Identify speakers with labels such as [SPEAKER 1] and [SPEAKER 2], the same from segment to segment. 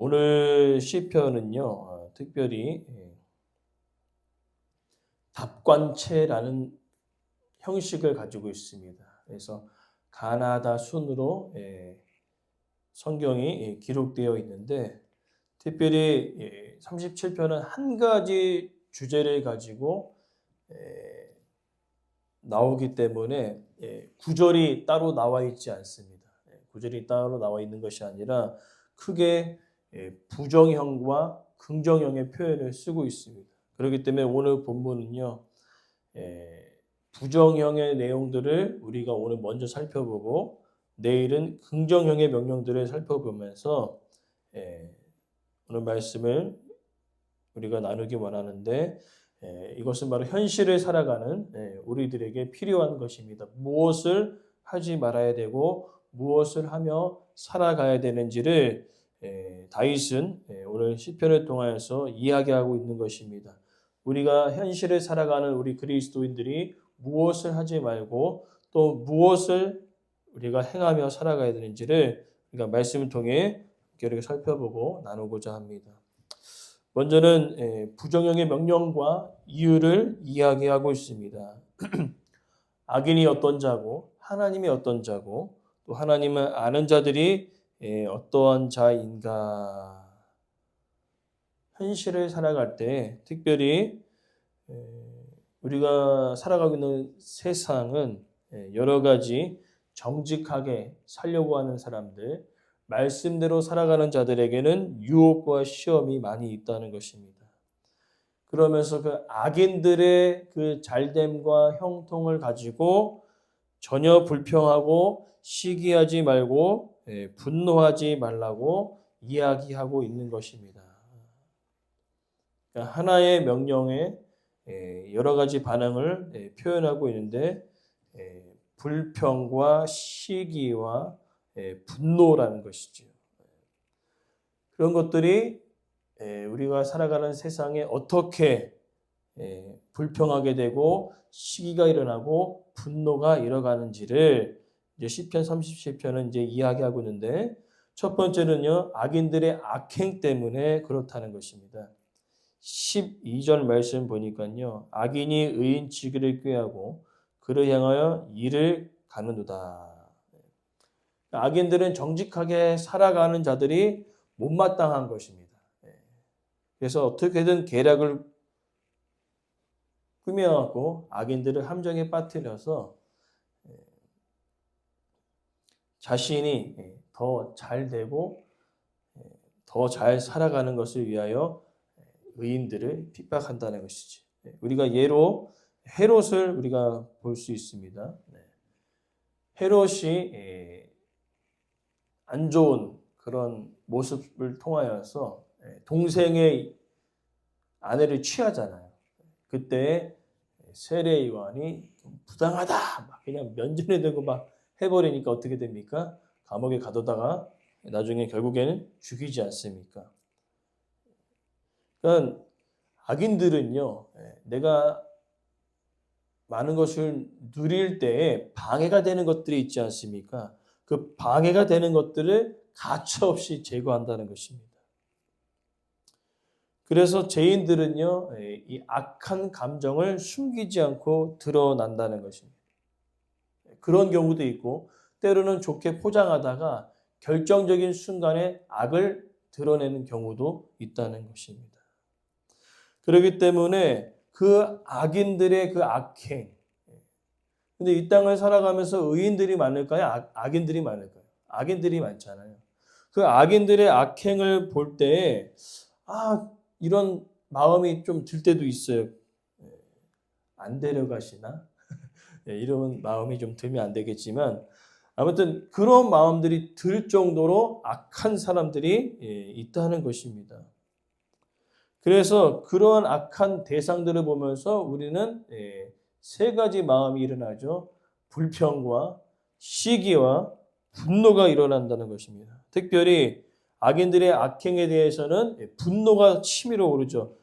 [SPEAKER 1] 오늘 시편은요, 특별히 답관체라는 형식을 가지고 있습니다. 그래서 가나다 순으로 성경이 기록되어 있는데, 특별히 37편은 한 가지 주제를 가지고 나오기 때문에 구절이 따로 나와 있지 않습니다. 구절이 따로 나와 있는 것이 아니라 크게 부정형과 긍정형의 표현을 쓰고 있습니다. 그렇기 때문에 오늘 본문은요, 부정형의 내용들을 우리가 오늘 먼저 살펴보고 내일은 긍정형의 명령들을 살펴보면서 오늘 말씀을 우리가 나누기 원하는데, 이것은 바로 현실을 살아가는 우리들에게 필요한 것입니다. 무엇을 하지 말아야 되고 무엇을 하며 살아가야 되는지를 다윗은 오늘 시편을 통하여서 이야기하고 있는 것입니다. 우리가 현실을 살아가는 우리 그리스도인들이 무엇을 하지 말고 또 무엇을 우리가 행하며 살아가야 되는지를 우리가 말씀을 통해 우리가 살펴보고 나누고자 합니다. 먼저는 부정형의 명령과 이유를 이야기하고 있습니다. 악인이 어떤 자고 하나님이 어떤 자고 또 하나님을 아는 자들이 어떠한 자인가. 현실을 살아갈 때 특별히 우리가 살아가고 있는 세상은 여러 가지 정직하게 살려고 하는 사람들, 말씀대로 살아가는 자들에게는 유혹과 시험이 많이 있다는 것입니다. 그러면서 그 악인들의 그 잘됨과 형통을 가지고 전혀 불평하고 시기하지 말고 분노하지 말라고 이야기하고 있는 것입니다. 그러니까 하나의 명령에 여러 가지 반응을 표현하고 있는데 불평과 시기와 분노라는 것이죠. 그런 것들이 우리가 살아가는 세상에 어떻게 불평하게 되고 시기가 일어나고 분노가 일어가는지를 이제 시편 37편은 이제 이야기하고 있는데, 첫 번째는요, 악인들의 악행 때문에 그렇다는 것입니다. 12절 말씀 보니까요, 악인이 의인 치기를 꾀하고 그를 향하여 이를 가느도다. 악인들은 정직하게 살아가는 자들이 못마땅한 것입니다. 그래서 어떻게든 계략을 꾸며갖고 악인들을 함정에 빠뜨려서 자신이 더 잘 되고 더 잘 살아가는 것을 위하여 의인들을 핍박한다는 것이지. 우리가 예로 헤롯을 우리가 볼 수 있습니다. 헤롯이 안 좋은 그런 모습을 통하여서 동생의 아내를 취하잖아요. 그때 세례요한이 부당하다 막 그냥 면전에 대고 막 해버리니까 어떻게 됩니까? 감옥에 가두다가 나중에 결국에는 죽이지 않습니까? 그러니까 악인들은요, 내가 많은 것을 누릴 때에 방해가 되는 것들이 있지 않습니까? 그 방해가 되는 것들을 가차없이 제거한다는 것입니다. 그래서 죄인들은요, 이 악한 감정을 숨기지 않고 드러난다는 것입니다. 그런 경우도 있고, 때로는 좋게 포장하다가 결정적인 순간에 악을 드러내는 경우도 있다는 것입니다. 그렇기 때문에 그 악인들의 그 악행, 근데 이 땅을 살아가면서 의인들이 많을까요? 악인들이 많을까요? 악인들이 많잖아요. 그 악인들의 악행을 볼 때에 이런 마음이 좀 들 때도 있어요. 안 데려가시나? 이런 마음이 좀 들면 안 되겠지만, 아무튼 그런 마음들이 들 정도로 악한 사람들이 있다는 것입니다. 그래서 그러한 악한 대상들을 보면서 우리는 세 가지 마음이 일어나죠. 불평과 시기와 분노가 일어난다는 것입니다. 특별히 악인들의 악행에 대해서는 분노가 치밀어 오르죠.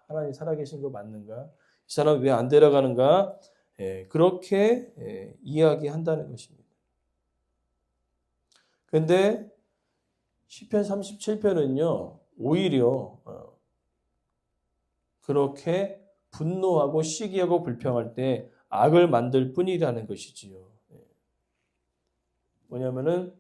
[SPEAKER 1] 하나님 살아계신 거 맞는가? 이 사람 왜 안 데려가는가? 그렇게 이야기한다는 것입니다. 그런데 시편 37편은요. 오히려 그렇게 분노하고 시기하고 불평할 때 악을 만들 뿐이라는 것이지요. 뭐냐면은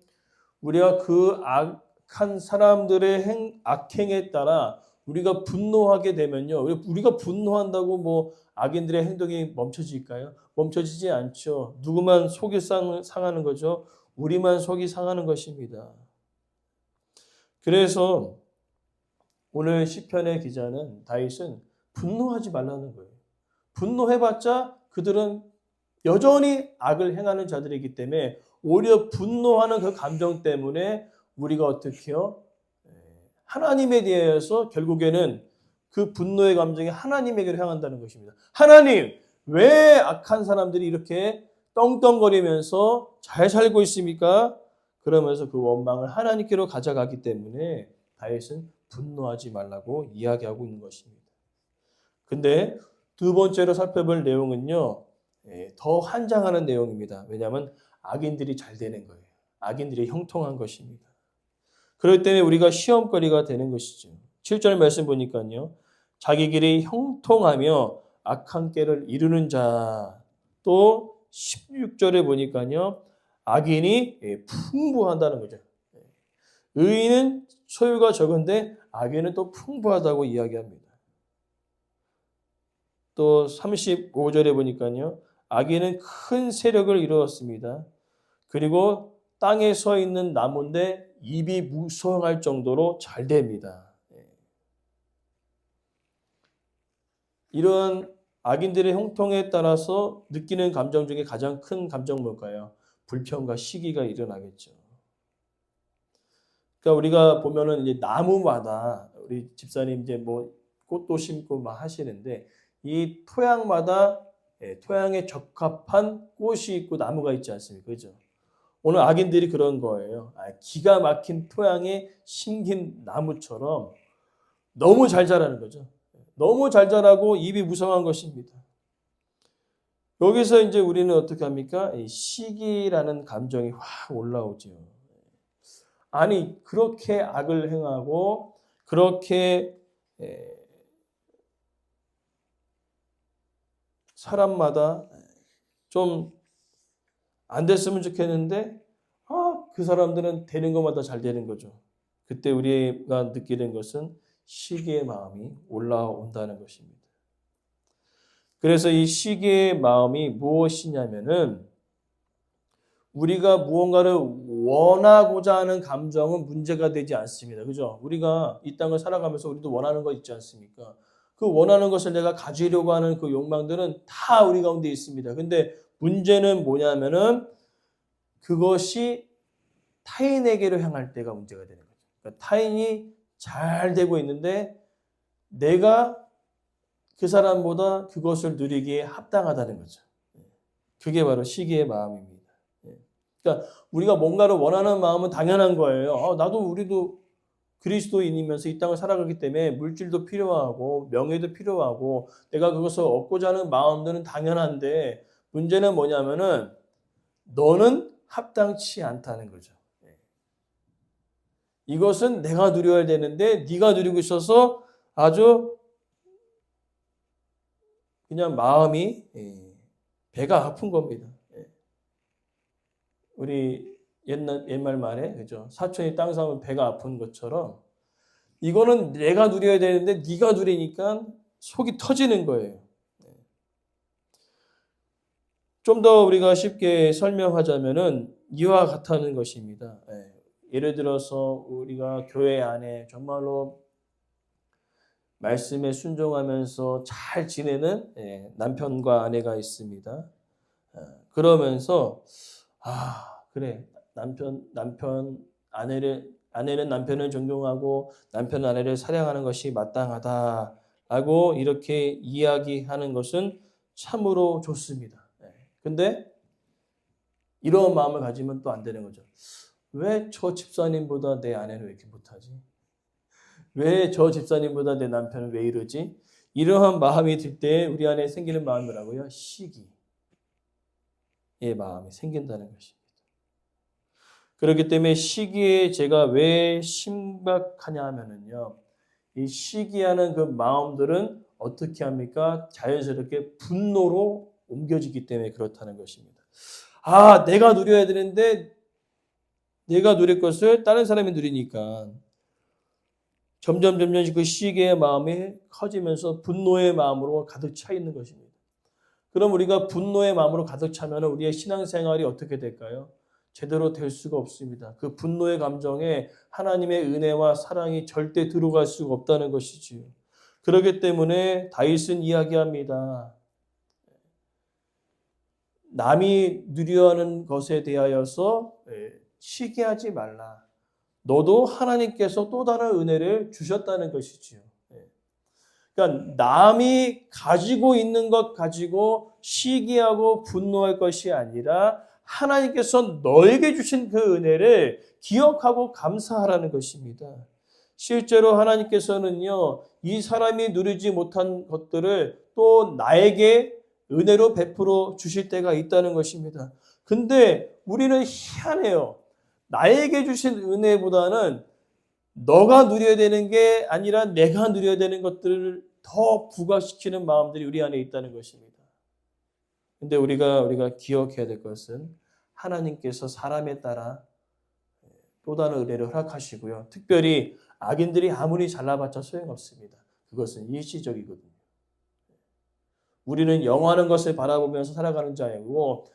[SPEAKER 1] 우리가 그 악한 사람들의 악행에 따라 우리가 분노하게 되면요. 우리가 분노한다고 뭐 악인들의 행동이 멈춰질까요? 멈춰지지 않죠. 누구만 속이 상하는 거죠? 우리만 속이 상하는 것입니다. 그래서 오늘 시편의 기자는 다윗은 분노하지 말라는 거예요. 분노해봤자 그들은 여전히 악을 행하는 자들이기 때문에 오히려 분노하는 그 감정 때문에 우리가 어떻게 해요? 하나님에 대해서 결국에는 그 분노의 감정이 하나님에게로 향한다는 것입니다. 하나님, 왜 악한 사람들이 이렇게 떵떵거리면서 잘 살고 있습니까? 그러면서 그 원망을 하나님께로 가져가기 때문에 다윗은 분노하지 말라고 이야기하고 있는 것입니다. 근데 두 번째로 살펴볼 내용은요. 더 환장하는 내용입니다. 왜냐하면 악인들이 잘 되는 거예요. 악인들이 형통한 것입니다. 그럴 때문에 우리가 시험거리가 되는 것이죠. 7절 말씀 보니까요. 자기 길이 형통하며 악한 꾀를 이루는 자. 또 16절에 보니까요. 악인이 풍부한다는 거죠. 의인은 소유가 적은데 악인은 또 풍부하다고 이야기합니다. 또 35절에 보니까요. 악인은 큰 세력을 이루었습니다. 그리고 땅에 서 있는 나무인데 입이 무성할 정도로 잘 됩니다. 이런 악인들의 형통에 따라서 느끼는 감정 중에 가장 큰 감정 뭘까요? 불평과 시기가 일어나겠죠. 그러니까 우리가 보면은 이제 나무마다 우리 집사님 이제 뭐 꽃도 심고 막 하시는데 이 토양마다 토양에 적합한 꽃이 있고 나무가 있지 않습니까? 그죠? 오늘 악인들이 그런 거예요. 기가 막힌 토양에 심긴 나무처럼 너무 잘 자라는 거죠. 너무 잘 자라고 입이 무성한 것입니다. 여기서 이제 우리는 어떻게 합니까? 시기라는 감정이 확 올라오죠. 아니, 그렇게 악을 행하고 그렇게 사람마다 좀 안 됐으면 좋겠는데 그 사람들은 되는 것마다 잘 되는 거죠. 그때 우리가 느끼는 것은 시기의 마음이 올라온다는 것입니다. 그래서 이 시기의 마음이 무엇이냐면은 우리가 무언가를 원하고자 하는 감정은 문제가 되지 않습니다. 그죠? 우리가 이 땅을 살아가면서 우리도 원하는 거 있지 않습니까? 그 원하는 것을 내가 가지려고 하는 그 욕망들은 다 우리 가운데 있습니다. 근데 문제는 뭐냐면은 그것이 타인에게로 향할 때가 문제가 되는 거죠. 그러니까 타인이 잘 되고 있는데 내가 그 사람보다 그것을 누리기에 합당하다는 거죠. 그게 바로 시기의 마음입니다. 그러니까 우리가 뭔가를 원하는 마음은 당연한 거예요. 나도 우리도 그리스도인이면서 이 땅을 살아가기 때문에 물질도 필요하고 명예도 필요하고 내가 그것을 얻고자 하는 마음들은 당연한데 문제는 뭐냐면은 너는 합당치 않다는 거죠. 이것은 내가 누려야 되는데 네가 누리고 있어서 아주 그냥 마음이 배가 아픈 겁니다. 우리 옛말 말에 그죠? 사촌이 땅 사면 배가 아픈 것처럼 이거는 내가 누려야 되는데 네가 누리니까 속이 터지는 거예요. 좀 더 우리가 쉽게 설명하자면은 이와 같다는 것입니다. 예를 들어서 우리가 교회 안에 정말로 말씀에 순종하면서 잘 지내는 남편과 아내가 있습니다. 그러면서 그래 아내는 남편을 존경하고 남편은 아내를 사랑하는 것이 마땅하다라고 이렇게 이야기하는 것은 참으로 좋습니다. 근데 이런 마음을 가지면 또 안 되는 거죠. 왜 저 집사님보다 내 아내는 왜 이렇게 못하지? 왜 저 집사님보다 내 남편은 왜 이러지? 이러한 마음이 들 때 우리 안에 생기는 마음이 뭐라고요? 시기의 마음이 생긴다는 것입니다. 그렇기 때문에 시기에 제가 왜 심각하냐 하면은요. 이 시기하는 그 마음들은 어떻게 합니까? 자연스럽게 분노로 옮겨지기 때문에 그렇다는 것입니다. 아, 내가 누려야 되는데 내가 누릴 것을 다른 사람이 누리니까 점점 그 시기의 마음이 커지면서 분노의 마음으로 가득 차 있는 것입니다. 그럼 우리가 분노의 마음으로 가득 차면 우리의 신앙생활이 어떻게 될까요? 제대로 될 수가 없습니다. 그 분노의 감정에 하나님의 은혜와 사랑이 절대 들어갈 수가 없다는 것이지요. 그렇기 때문에 다윗은 이야기합니다. 남이 누려하는 것에 대하여서 시기하지 말라. 너도 하나님께서 또 다른 은혜를 주셨다는 것이지요. 그러니까 남이 가지고 있는 것 가지고 시기하고 분노할 것이 아니라 하나님께서 너에게 주신 그 은혜를 기억하고 감사하라는 것입니다. 실제로 하나님께서는요, 이 사람이 누리지 못한 것들을 또 나에게 은혜로 베풀어 주실 때가 있다는 것입니다. 근데 우리는 희한해요. 나에게 주신 은혜보다는 너가 누려야 되는 게 아니라 내가 누려야 되는 것들을 더 부각시키는 마음들이 우리 안에 있다는 것입니다. 근데 우리가 기억해야 될 것은 하나님께서 사람에 따라 또 다른 은혜를 허락하시고요. 특별히 악인들이 아무리 잘나봤자 소용없습니다. 그것은 일시적이거든요. 우리는 영원한 것을 바라보면서 살아가는 자이고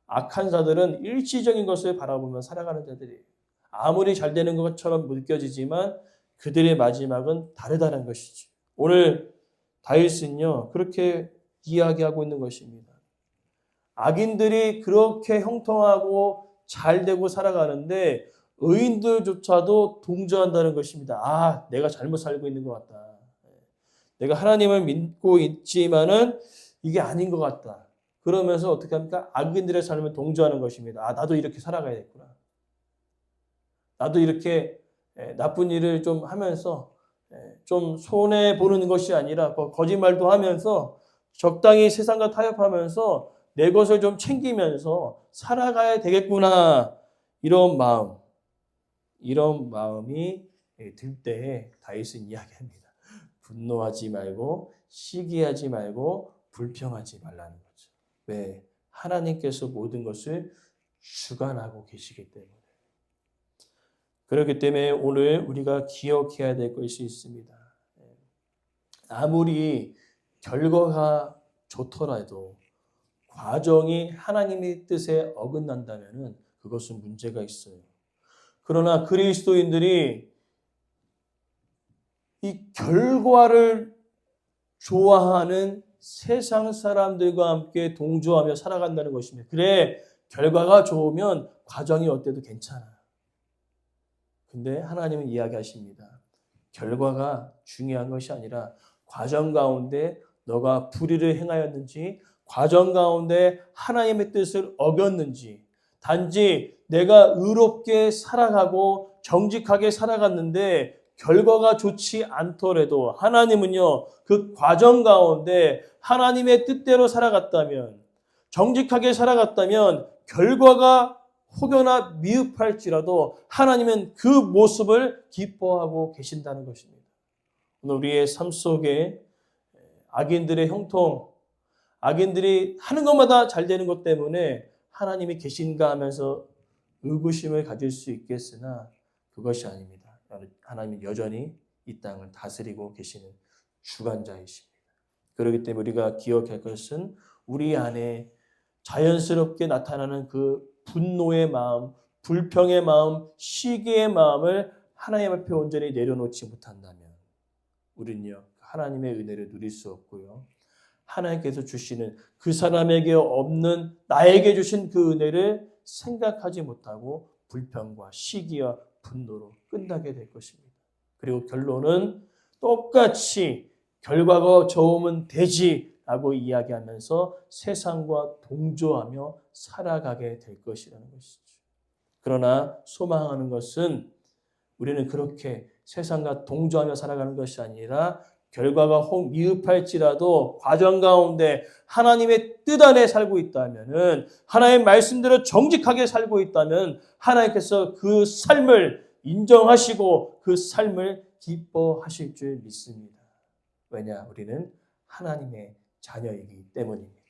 [SPEAKER 1] 악한 자들은 일시적인 것을 바라보며 살아가는 자들이에요. 아무리 잘 되는 것처럼 느껴지지만 그들의 마지막은 다르다는 것이죠. 오늘 다윗은요, 그렇게 이야기하고 있는 것입니다. 악인들이 그렇게 형통하고 잘 되고 살아가는데 의인들조차도 동조한다는 것입니다. 아, 내가 잘못 살고 있는 것 같다. 내가 하나님을 믿고 있지만은 이게 아닌 것 같다. 그러면서 어떻게 합니까? 악인들의 삶을 동조하는 것입니다. 아, 나도 이렇게 살아가야겠구나. 나도 이렇게 나쁜 일을 좀 하면서 좀 손해보는 것이 아니라 거짓말도 하면서 적당히 세상과 타협하면서 내 것을 좀 챙기면서 살아가야 되겠구나. 이런 마음이 들 때에 다윗은 이야기합니다. 분노하지 말고 시기하지 말고 불평하지 말라는 거죠. 왜? 하나님께서 모든 것을 주관하고 계시기 때문에. 그렇기 때문에 오늘 우리가 기억해야 될 것이 있습니다. 아무리 결과가 좋더라도 과정이 하나님의 뜻에 어긋난다면 그것은 문제가 있어요. 그러나 그리스도인들이 이 결과를 좋아하는 세상 사람들과 함께 동조하며 살아간다는 것입니다. 그래, 결과가 좋으면 과정이 어때도 괜찮아. 근데 하나님은 이야기하십니다. 결과가 중요한 것이 아니라 과정 가운데 너가 불의를 행하였는지, 과정 가운데 하나님의 뜻을 어겼는지, 단지 내가 의롭게 살아가고 정직하게 살아갔는데 결과가 좋지 않더라도 하나님은요, 그 과정 가운데 하나님의 뜻대로 살아갔다면, 정직하게 살아갔다면 결과가 혹여나 미흡할지라도 하나님은 그 모습을 기뻐하고 계신다는 것입니다. 오늘 우리의 삶 속에 악인들의 형통, 악인들이 하는 것마다 잘 되는 것 때문에 하나님이 계신가 하면서 의구심을 가질 수 있겠으나 그것이 아닙니다. 하나님은 여전히 이 땅을 다스리고 계시는 주관자이십니다. 그렇기 때문에 우리가 기억할 것은 우리 안에 자연스럽게 나타나는 그 분노의 마음, 불평의 마음, 시기의 마음을 하나님 앞에 온전히 내려놓지 못한다면 우리는요, 하나님의 은혜를 누릴 수 없고요. 하나님께서 주시는 그 사람에게 없는 나에게 주신 그 은혜를 생각하지 못하고 불평과 시기와 분노로 끝나게 될 것입니다. 그리고 결론은 똑같이 결과가 좋으면 되지라고 이야기하면서 세상과 동조하며 살아가게 될 것이라는 것이죠. 그러나 소망하는 것은 우리는 그렇게 세상과 동조하며 살아가는 것이 아니라 결과가 혹 미흡할지라도 과정 가운데 하나님의 뜻 안에 살고 있다면은 하나님의 말씀대로 정직하게 살고 있다면 하나님께서 그 삶을 인정하시고 그 삶을 기뻐하실 줄 믿습니다. 왜냐? 우리는 하나님의 자녀이기 때문입니다.